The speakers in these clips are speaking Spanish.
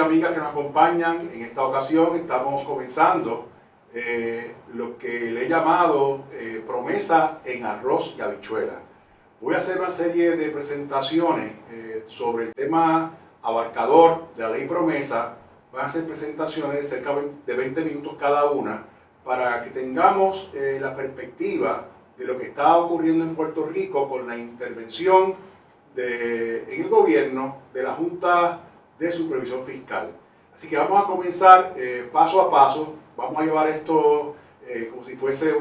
amigas que nos acompañan. En esta ocasión estamos comenzando lo que le he llamado promesa en arroz y habichuela. Voy a hacer una serie de presentaciones sobre el tema abarcador de la ley promesa. Van a ser presentaciones de cerca de 20 minutos cada una para que tengamos la perspectiva de lo que está ocurriendo en Puerto Rico con la intervención en el gobierno de la Junta de Supervisión Fiscal. Así que vamos a comenzar paso a paso. Vamos a llevar esto como si fuese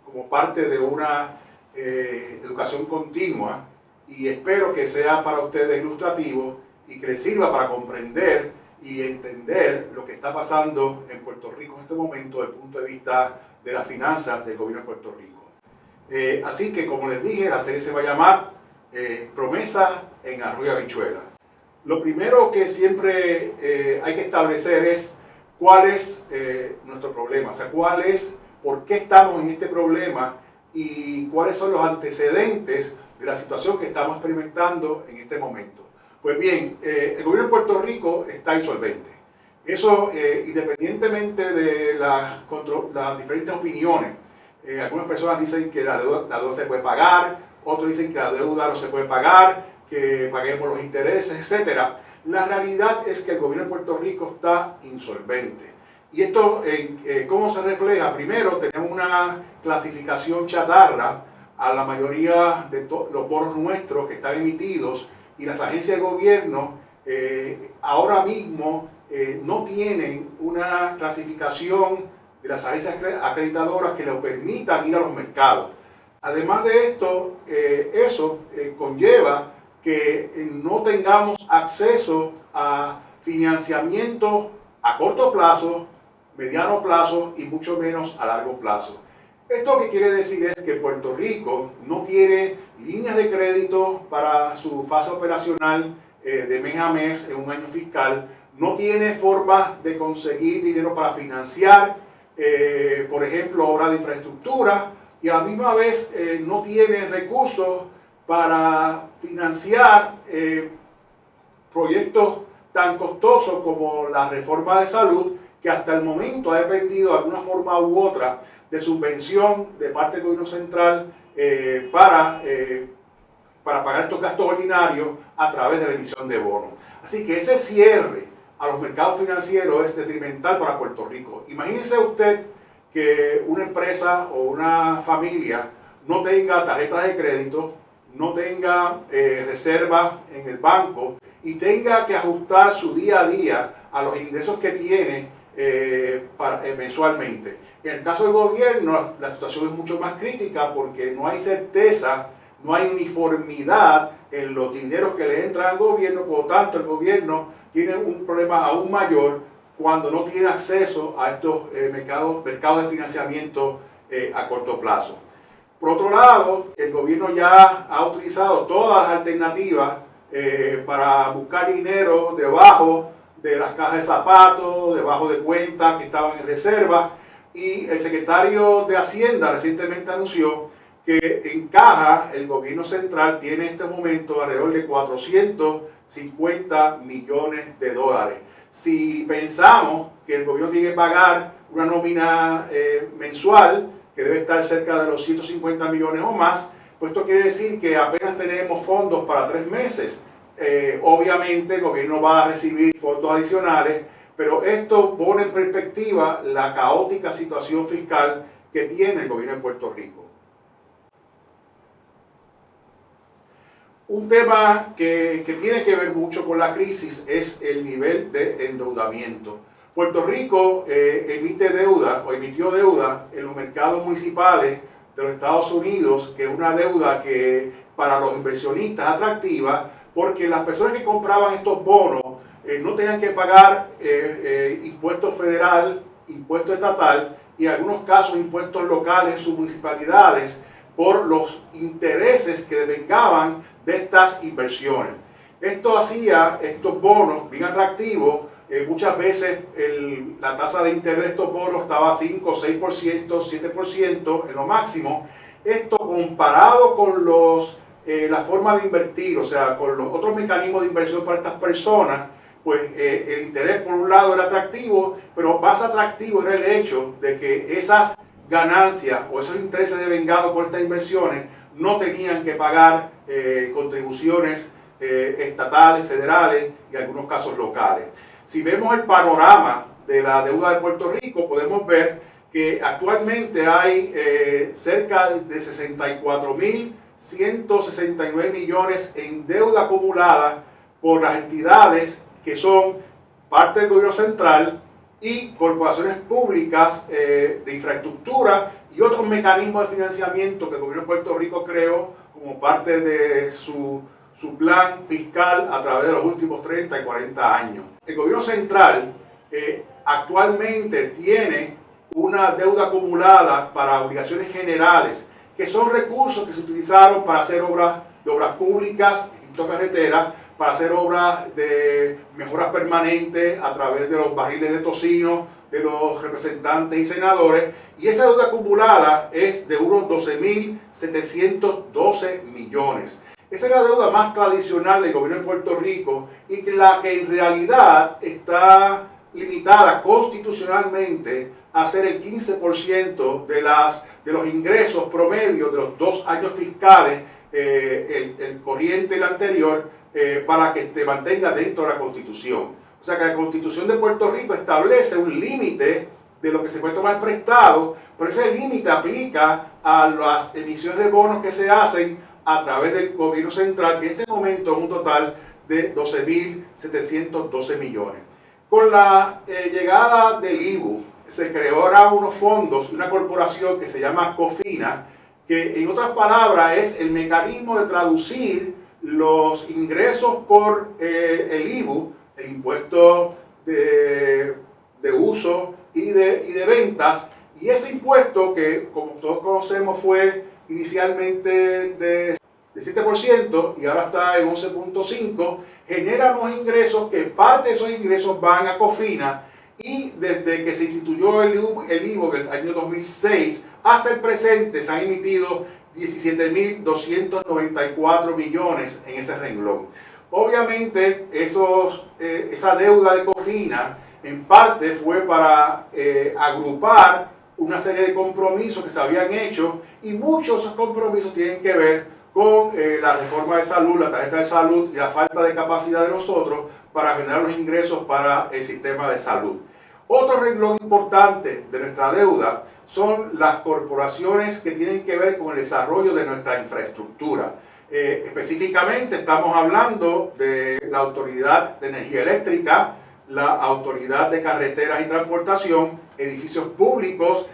como parte de una educación continua, y espero que sea para ustedes ilustrativo y que les sirva para comprender y entender lo que está pasando en Puerto Rico en este momento desde el punto de vista de las finanzas del gobierno de Puerto Rico. Así que, como les dije, la serie se va a llamar Promesa en arroz y habichuela. Lo primero que siempre hay que establecer es cuál es nuestro problema, o sea, por qué estamos en este problema y cuáles son los antecedentes de la situación que estamos experimentando en este momento. Pues bien, el gobierno de Puerto Rico está insolvente. Eso, independientemente de las diferentes opiniones, algunas personas dicen que la deuda se puede pagar, otros dicen que la deuda no se puede pagar, que paguemos los intereses, etc. La realidad es que el gobierno de Puerto Rico está insolvente. Y esto, ¿cómo se refleja? Primero, tenemos una clasificación chatarra a la mayoría de los bonos nuestros que están emitidos, y las agencias de gobierno ahora mismo no tienen una clasificación de las agencias acreditadoras que les permitan ir a los mercados. Además de esto, eso conlleva que no tengamos acceso a financiamiento a corto plazo, mediano plazo y mucho menos a largo plazo. Esto que quiere decir es que Puerto Rico no tiene líneas de crédito para su fase operacional de mes a mes en un año fiscal, no tiene forma de conseguir dinero para financiar, por ejemplo, obras de infraestructura, y a la misma vez no tiene recursos para financiar proyectos tan costosos como la reforma de salud, que hasta el momento ha dependido de alguna forma u otra de subvención de parte del gobierno central para pagar estos gastos ordinarios a través de la emisión de bonos. Así que ese cierre a los mercados financieros es detrimental para Puerto Rico. Imagínese usted que una empresa o una familia no tenga tarjetas de crédito, no tenga reservas en el banco y tenga que ajustar su día a día a los ingresos que tiene mensualmente. En el caso del gobierno, la situación es mucho más crítica porque no hay certeza, no hay uniformidad en los dineros que le entran al gobierno. Por lo tanto, el gobierno tiene un problema aún mayor cuando no tiene acceso a estos mercados de financiamiento a corto plazo. Por otro lado, el gobierno ya ha utilizado todas las alternativas para buscar dinero debajo de las cajas de zapatos, debajo de cuentas que estaban en reserva, y el secretario de Hacienda recientemente anunció que en caja el gobierno central tiene en este momento alrededor de 450 millones de dólares. Si pensamos que el gobierno tiene que pagar una nómina mensual que debe estar cerca de los 150 millones o más, pues esto quiere decir que apenas tenemos fondos para 3 meses. Obviamente el gobierno va a recibir fondos adicionales, pero esto pone en perspectiva la caótica situación fiscal que tiene el gobierno de Puerto Rico. Un tema que tiene que ver mucho con la crisis es el nivel de endeudamiento. Puerto Rico emitió deuda en los mercados municipales de los Estados Unidos, que es una deuda que para los inversionistas es atractiva, porque las personas que compraban estos bonos no tenían que pagar impuesto federal, impuesto estatal y en algunos casos impuestos locales en sus municipalidades por los intereses que devengaban de estas inversiones. Esto hacía estos bonos bien atractivos. Muchas veces la tasa de interés de estos bonos estaba 5, 6%, 7% en lo máximo. Esto comparado con la forma de invertir, o sea, con los otros mecanismos de inversión para estas personas, pues el interés por un lado era atractivo, pero más atractivo era el hecho de que esas ganancias o esos intereses devengados por estas inversiones no tenían que pagar contribuciones estatales, federales y en algunos casos locales. Si vemos el panorama de la deuda de Puerto Rico, podemos ver que actualmente hay cerca de 64.169 millones en deuda acumulada por las entidades que son parte del gobierno central y corporaciones públicas de infraestructura y otros mecanismos de financiamiento que el gobierno de Puerto Rico creó como parte de su plan fiscal a través de los últimos 30 y 40 años. El gobierno central actualmente tiene una deuda acumulada para obligaciones generales, que son recursos que se utilizaron para hacer obras públicas, distintas carreteras, para hacer obras de mejoras permanentes a través de los barriles de tocino de los representantes y senadores, y esa deuda acumulada es de unos 12.712 millones. Esa es la deuda más tradicional del gobierno de Puerto Rico y la que en realidad está limitada constitucionalmente a ser el 15% de los ingresos promedios de los 2 años fiscales, el corriente y el anterior, para que se mantenga dentro de la Constitución. O sea que la Constitución de Puerto Rico establece un límite de lo que se puede tomar prestado, pero ese límite aplica a las emisiones de bonos que se hacen a través del gobierno central, que en este momento es un total de 12.712 millones. Con la llegada del IBU, se creó ahora unos fondos, una corporación que se llama COFINA, que en otras palabras es el mecanismo de traducir los ingresos por el IBU, el impuesto de uso y de ventas, y ese impuesto que, como todos conocemos, fue inicialmente de 7% y ahora está en 11.5%, genera unos ingresos que parte de esos ingresos van a COFINA, y desde que se instituyó el IBU en el año 2006 hasta el presente se han emitido 17.294 millones en ese renglón. Obviamente esa deuda de COFINA en parte fue para agrupar una serie de compromisos que se habían hecho, y muchos de esos compromisos tienen que ver con la reforma de salud, la tarjeta de salud y la falta de capacidad de nosotros para generar los ingresos para el sistema de salud. Otro renglón importante de nuestra deuda son las corporaciones que tienen que ver con el desarrollo de nuestra infraestructura. Específicamente estamos hablando de la Autoridad de Energía Eléctrica, la Autoridad de Carreteras y Transportación, edificios públicos,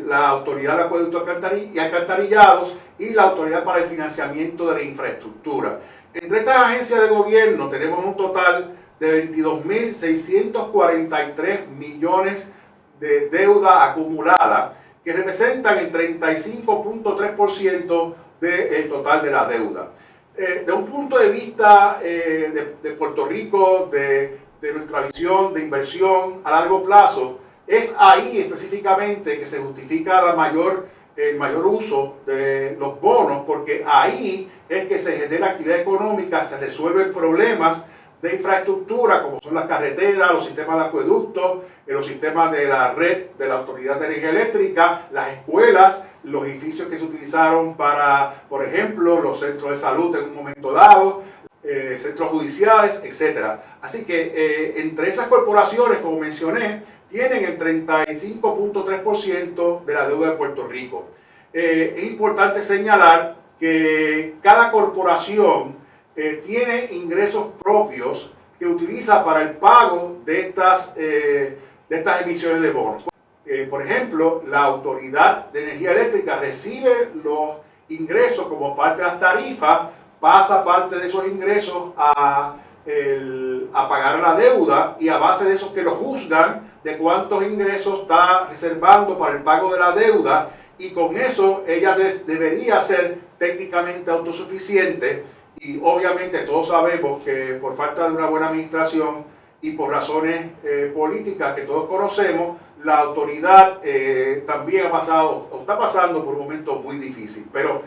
la Autoridad de Acueductos y Alcantarillados y la Autoridad para el Financiamiento de la Infraestructura. Entre estas agencias de gobierno tenemos un total de 22.643 millones de deuda acumulada, que representan el 35.3% del total de la deuda. De un punto de vista de Puerto Rico, de nuestra visión de inversión a largo plazo, es ahí específicamente que se justifica el mayor uso de los bonos, porque ahí es que se genera actividad económica, se resuelven problemas de infraestructura, como son las carreteras, los sistemas de acueductos, los sistemas de la red de la Autoridad de Energía Eléctrica, las escuelas, los edificios que se utilizaron para, por ejemplo, los centros de salud en un momento dado, centros judiciales, etc. Así que entre esas corporaciones, como mencioné, tienen el 35.3% de la deuda de Puerto Rico. Es importante señalar que cada corporación tiene ingresos propios que utiliza para el pago de estas emisiones de bonos. Por ejemplo, la Autoridad de Energía Eléctrica recibe los ingresos como parte de las tarifas, pasa parte de esos ingresos a pagar la deuda, y a base de eso que lo juzgan de cuántos ingresos está reservando para el pago de la deuda, y con eso ella debería ser técnicamente autosuficiente. Y obviamente todos sabemos que por falta de una buena administración y por razones políticas que todos conocemos, la autoridad también ha pasado o está pasando por un momento muy difícil. Pero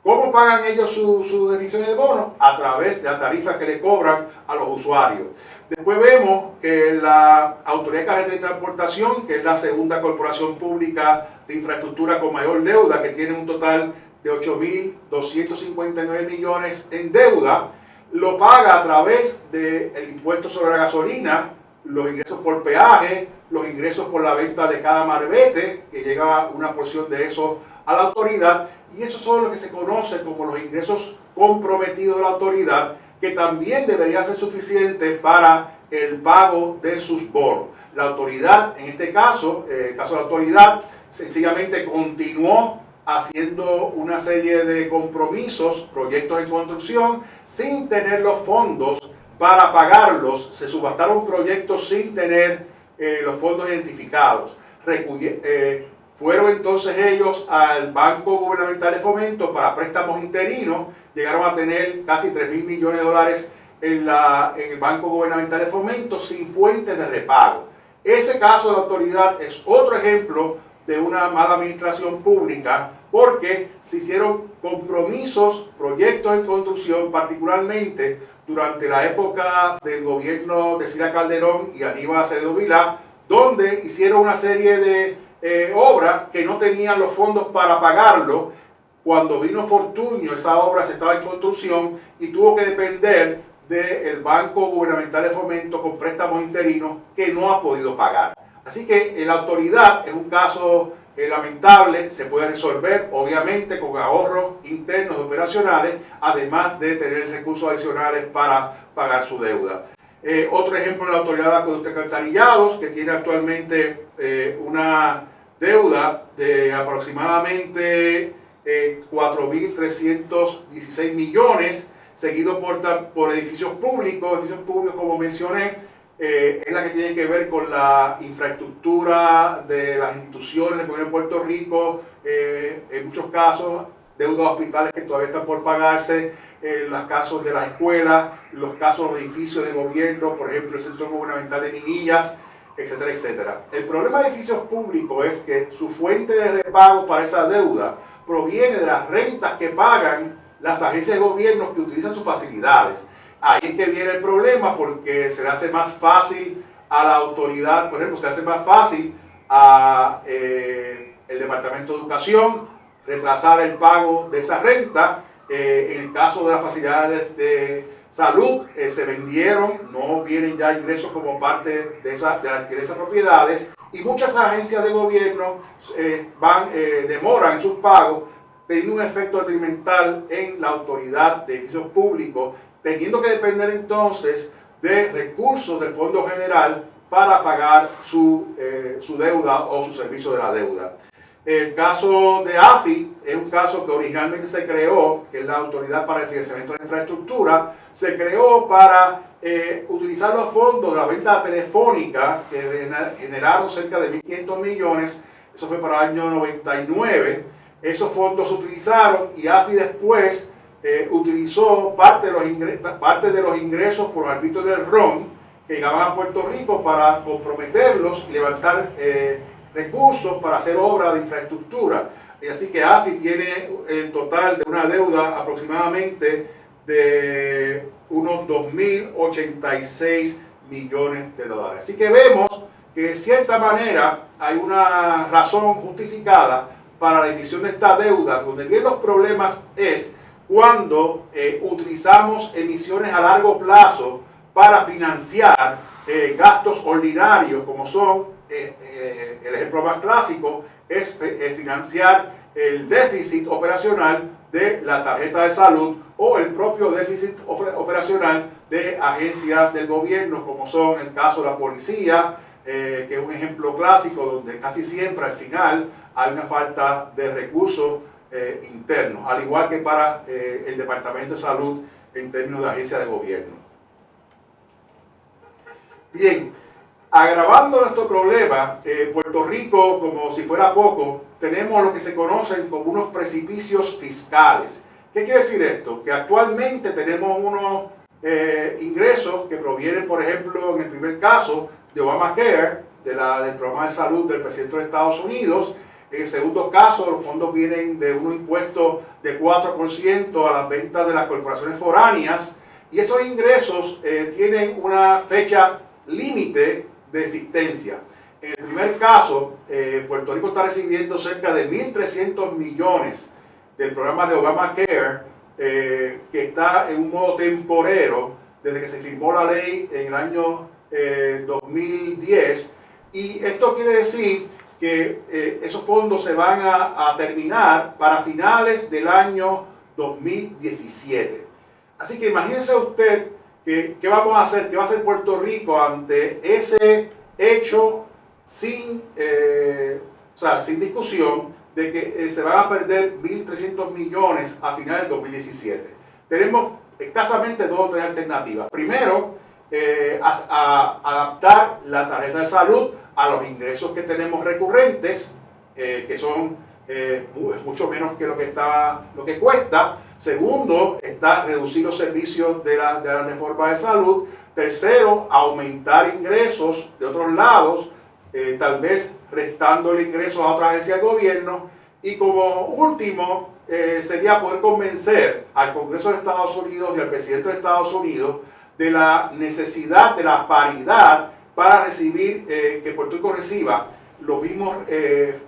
¿Cómo pagan ellos sus emisiones de bonos? A través de la tarifa que le cobran a los usuarios. Después vemos que la Autoridad de Carretera y Transportación, que es la segunda corporación pública de infraestructura con mayor deuda, que tiene un total de 8.259 millones en deuda, lo paga a través del impuesto sobre la gasolina, los ingresos por peaje, los ingresos por la venta de cada marbete, que llega una porción de eso a la autoridad, y eso son lo que se conoce como los ingresos comprometidos de la autoridad, que también debería ser suficiente para el pago de sus bonos. La autoridad, en este caso, el caso de la autoridad, sencillamente continuó haciendo una serie de compromisos, proyectos en construcción, sin tener los fondos para pagarlos. Se subastaron proyectos sin tener los fondos identificados. Fueron entonces ellos al Banco Gubernamental de Fomento para préstamos interinos, llegaron a tener casi 3.000 millones de dólares en el Banco Gubernamental de Fomento sin fuentes de repago. Ese caso de la autoridad es otro ejemplo de una mala administración pública, porque se hicieron compromisos, proyectos en construcción, particularmente durante la época del gobierno de Sila Calderón y Aníbal Acevedo Vilá, donde hicieron una serie de obras que no tenían los fondos para pagarlo. Cuando vino Fortuño, esa obra se estaba en construcción y tuvo que depender del Banco Gubernamental de Fomento con préstamos interinos que no ha podido pagar. Así que la autoridad es un caso lamentable, se puede resolver obviamente con ahorros internos operacionales, además de tener recursos adicionales para pagar su deuda. Otro ejemplo es la Autoridad de Acueductos y Alcantarillados, que tiene actualmente una deuda de aproximadamente 4.316 millones, seguido por edificios públicos. Edificios públicos, como mencioné, es la que tiene que ver con la infraestructura de las instituciones del gobierno de Puerto Rico, en muchos casos deudas hospitales que todavía están por pagarse, los casos de las escuelas, los casos de los edificios de gobierno, por ejemplo el Centro Gubernamental de Minillas, etcétera, etcétera. El problema de edificios públicos es que su fuente de repago para esa deuda proviene de las rentas que pagan las agencias de gobierno que utilizan sus facilidades. Ahí es que viene el problema, porque se le hace más fácil a la autoridad, por ejemplo, se le hace más fácil a el Departamento de Educación retrasar el pago de esa renta. En el caso de las facilidades de salud, se vendieron, no vienen ya ingresos como parte de alquiler de esas propiedades, y muchas agencias de gobierno demoran en sus pagos, teniendo un efecto detrimental en la autoridad de edificios públicos, teniendo que depender entonces de recursos del Fondo General para pagar su deuda o su servicio de la deuda. El caso de AFI es un caso que originalmente se creó, que es la Autoridad para el Financiamiento de la Infraestructura, se creó para utilizar los fondos de la venta telefónica, que generaron cerca de 1.500 millones, eso fue para el año 99. Esos fondos se utilizaron y AFI después utilizó parte de los ingresos por los arbitrios del RON que llegaban a Puerto Rico para comprometerlos y levantar recursos para hacer obras de infraestructura. Y así que AFI tiene el total de una deuda aproximadamente de unos 2.086 millones de dólares. Así que vemos que de cierta manera hay una razón justificada para la emisión de esta deuda. Donde vienen los problemas es cuando utilizamos emisiones a largo plazo para financiar gastos ordinarios, como son, el ejemplo más clásico es financiar el déficit operacional de la tarjeta de salud o el propio déficit operacional de agencias del gobierno, como son el caso de la policía, que es un ejemplo clásico donde casi siempre al final hay una falta de recursos internos, al igual que para el Departamento de Salud en términos de agencia de gobierno. Bien, agravando nuestro problema, Puerto Rico, como si fuera poco, tenemos lo que se conocen como unos precipicios fiscales. ¿Qué quiere decir esto? Que actualmente tenemos unos ingresos que provienen, por ejemplo, en el primer caso, de Obamacare, del programa de salud del presidente de Estados Unidos. En el segundo caso, los fondos vienen de un impuesto de 4% a las ventas de las corporaciones foráneas, y esos ingresos tienen una fecha límite de existencia. En el primer caso, Puerto Rico está recibiendo cerca de 1.300 millones del programa de Obamacare, que está en un modo temporero desde que se firmó la ley en el año 2010, y esto quiere decir que esos fondos se van a terminar para finales del año 2017. Así que imagínense usted qué vamos a hacer, qué va a hacer Puerto Rico ante ese hecho sin discusión de que se van a perder 1.300 millones a finales del 2017. Tenemos escasamente dos o tres alternativas. Primero, adaptar la tarjeta de salud a los ingresos que tenemos recurrentes, que son mucho menos que lo que cuesta. Segundo, está reducir los servicios de la reforma de salud. Tercero, aumentar ingresos de otros lados, tal vez restándole ingresos a otras agencias del gobierno. Y como último, sería poder convencer al Congreso de Estados Unidos y al presidente de Estados Unidos de la necesidad de la paridad para recibir, que Puerto Rico reciba los mismos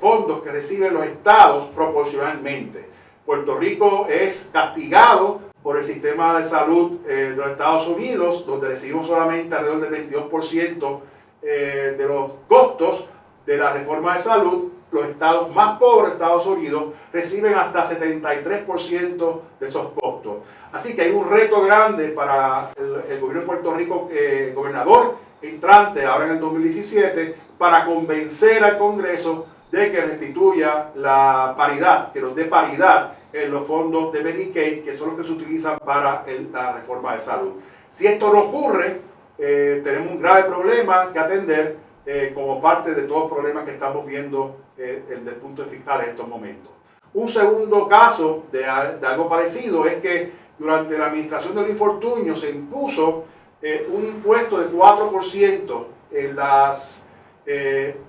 fondos que reciben los estados proporcionalmente. Puerto Rico es castigado por el sistema de salud de los Estados Unidos, donde recibimos solamente alrededor del 22% de los costos de la reforma de salud. Los estados más pobres de Estados Unidos reciben hasta 73% de esos costos. Así que hay un reto grande para el gobierno de Puerto Rico, gobernador entrante ahora en el 2017, para convencer al Congreso de que restituya la paridad, que nos dé paridad en los fondos de Medicaid, que son los que se utilizan para la reforma de salud. Si esto no ocurre, tenemos un grave problema que atender como parte de todos los problemas que estamos viendo desde el punto de fiscal en estos momentos. Un segundo caso de algo parecido es que durante la administración de Luis Fortuño se impuso un impuesto de 4% en las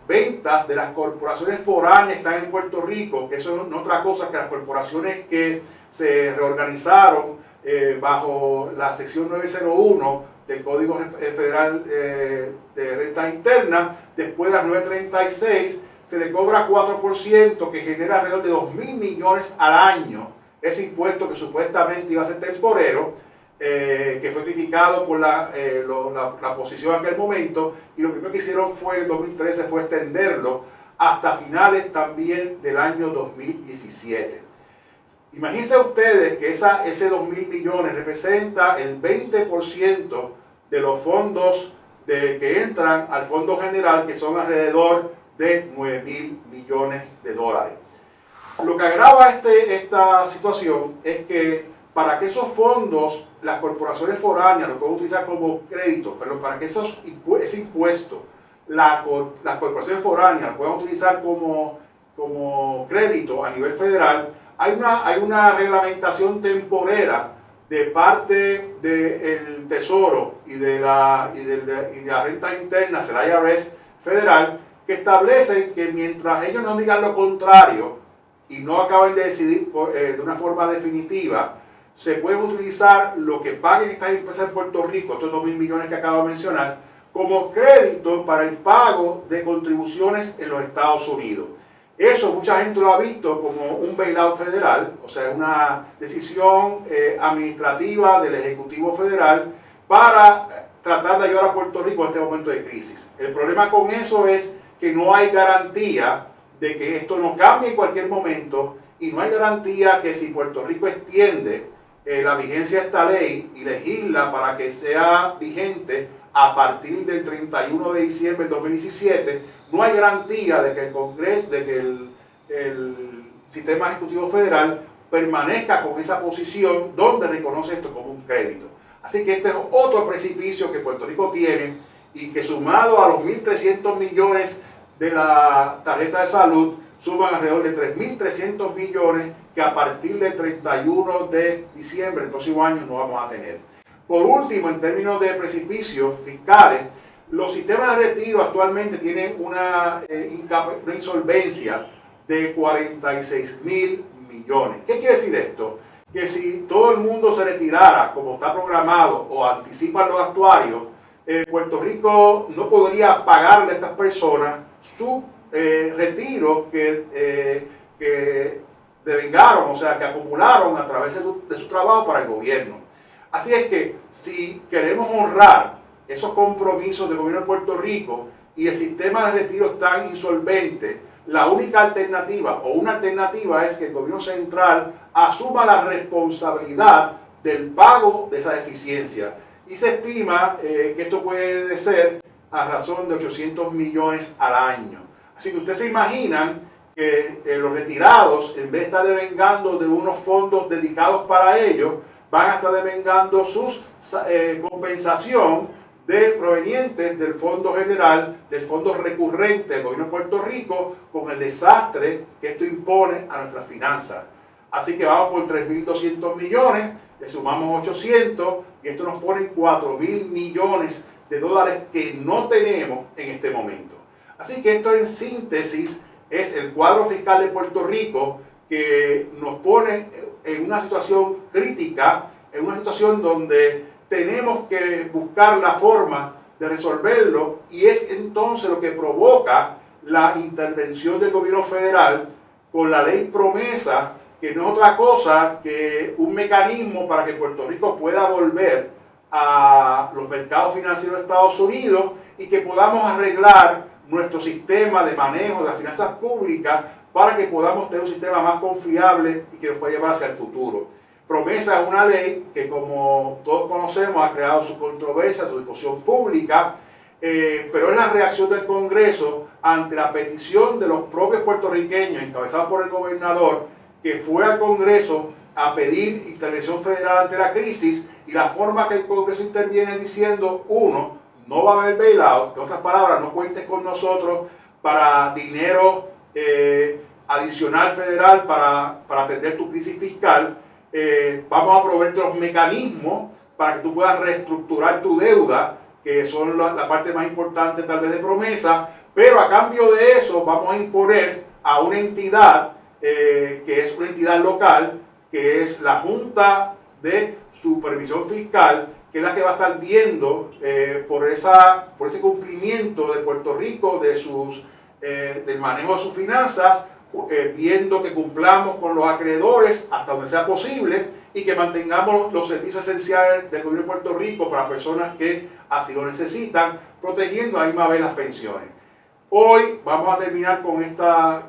ventas de las corporaciones foráneas que están en Puerto Rico, que eso no es otra cosa que las corporaciones que se reorganizaron bajo la sección 901 del Código Federal de Rentas Internas. Después de las 936 se le cobra 4%, que genera alrededor de 2.000 millones al año. Ese impuesto que supuestamente iba a ser temporero, que fue criticado por la oposición en aquel momento, y lo primero que hicieron en 2013 fue extenderlo hasta finales también del año 2017. Imagínense ustedes que ese 2.000 millones representa el 20% de los fondos que entran al Fondo General, que son alrededor de 9.000 millones de dólares. Lo que agrava esta situación es que para que esos fondos, las corporaciones foráneas lo puedan utilizar como crédito, pero para que ese impuesto, las corporaciones foráneas lo puedan utilizar como crédito a nivel federal, hay una reglamentación temporera de parte del Tesoro y de la renta interna, la IRS federal, que establecen que mientras ellos no digan lo contrario y no acaben de decidir de una forma definitiva, se puede utilizar lo que paguen estas empresas en Puerto Rico, estos 2.000 millones que acabo de mencionar, como crédito para el pago de contribuciones en los Estados Unidos. Eso mucha gente lo ha visto como un bailout federal, o sea, una decisión administrativa del Ejecutivo Federal para tratar de ayudar a Puerto Rico en este momento de crisis. El problema con eso es que no hay garantía de que esto no cambie en cualquier momento, y no hay garantía que si Puerto Rico extiende la vigencia de esta ley y legisla para que sea vigente a partir del 31 de diciembre del 2017, no hay garantía de que el Congreso, de que el sistema ejecutivo federal permanezca con esa posición donde reconoce esto como un crédito. Así que este es otro precipicio que Puerto Rico tiene, y que sumado a los 1.300 millones de la tarjeta de salud, suman alrededor de 3.300 millones que a partir del 31 de diciembre del próximo año no vamos a tener. Por último, en términos de precipicios fiscales, los sistemas de retiro actualmente tienen una insolvencia de 46.000 millones. ¿Qué quiere decir esto? Que si todo el mundo se retirara como está programado o anticipan los actuarios, Puerto Rico no podría pagarle a estas personas su retiro que devengaron, o sea, que acumularon a través de su trabajo para el gobierno. Así es que si queremos honrar esos compromisos del gobierno de Puerto Rico y el sistema de retiro tan insolvente, la única alternativa o una alternativa es que el gobierno central asuma la responsabilidad del pago de esa deficiencia. Y se estima que esto puede ser a razón de 800 millones al año. Así que ustedes se imaginan que los retirados, en vez de estar devengando de unos fondos dedicados para ellos, van a estar devengando sus compensación provenientes del Fondo General, del Fondo Recurrente del Gobierno de Puerto Rico, con el desastre que esto impone a nuestras finanzas. Así que vamos por 3.200 millones, le sumamos 800 y esto nos pone 4.000 millones de dólares que no tenemos en este momento. Así que esto en síntesis es el cuadro fiscal de Puerto Rico que nos pone en una situación crítica, en una situación donde tenemos que buscar la forma de resolverlo y es entonces lo que provoca la intervención del gobierno federal con la ley promesa, que no es otra cosa que un mecanismo para que Puerto Rico pueda volver a los mercados financieros de Estados Unidos y que podamos arreglar nuestro sistema de manejo de las finanzas públicas para que podamos tener un sistema más confiable y que nos pueda llevar hacia el futuro. Promesa es una ley que, como todos conocemos, ha creado su controversia, su discusión pública, pero es la reacción del Congreso ante la petición de los propios puertorriqueños, encabezados por el gobernador, que fue al Congreso a pedir intervención federal ante la crisis, y la forma que el Congreso interviene diciendo, uno, no va a haber bailout, en otras palabras, no cuentes con nosotros para dinero adicional federal para atender tu crisis fiscal. Vamos a proveerte los mecanismos para que tú puedas reestructurar tu deuda, que son la parte más importante tal vez de promesa, pero a cambio de eso vamos a imponer a una entidad que es una entidad local, que es la Junta de Supervisión Fiscal, que es la que va a estar viendo por ese cumplimiento de Puerto Rico del manejo de sus finanzas, viendo que cumplamos con los acreedores hasta donde sea posible y que mantengamos los servicios esenciales del gobierno de Puerto Rico para personas que así lo necesitan, protegiendo a la misma vez las pensiones. Hoy vamos a terminar con esta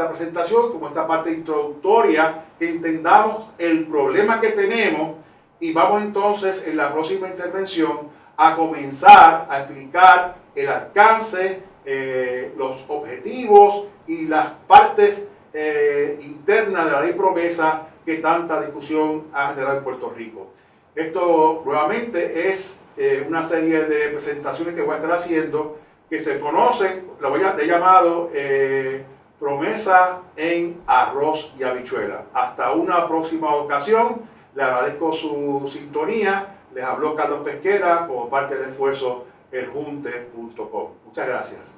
presentación, como esta parte introductoria, que entendamos el problema que tenemos y vamos entonces en la próxima intervención a comenzar a explicar el alcance, los objetivos y las partes internas de la ley promesa que tanta discusión ha generado en Puerto Rico. Esto nuevamente es una serie de presentaciones que voy a estar haciendo que se conocen, lo voy a llamado promesa en arroz y habichuela. Hasta una próxima ocasión, le agradezco su sintonía, les habló Carlos Pesquera como parte del esfuerzo eljunte.com. Muchas gracias.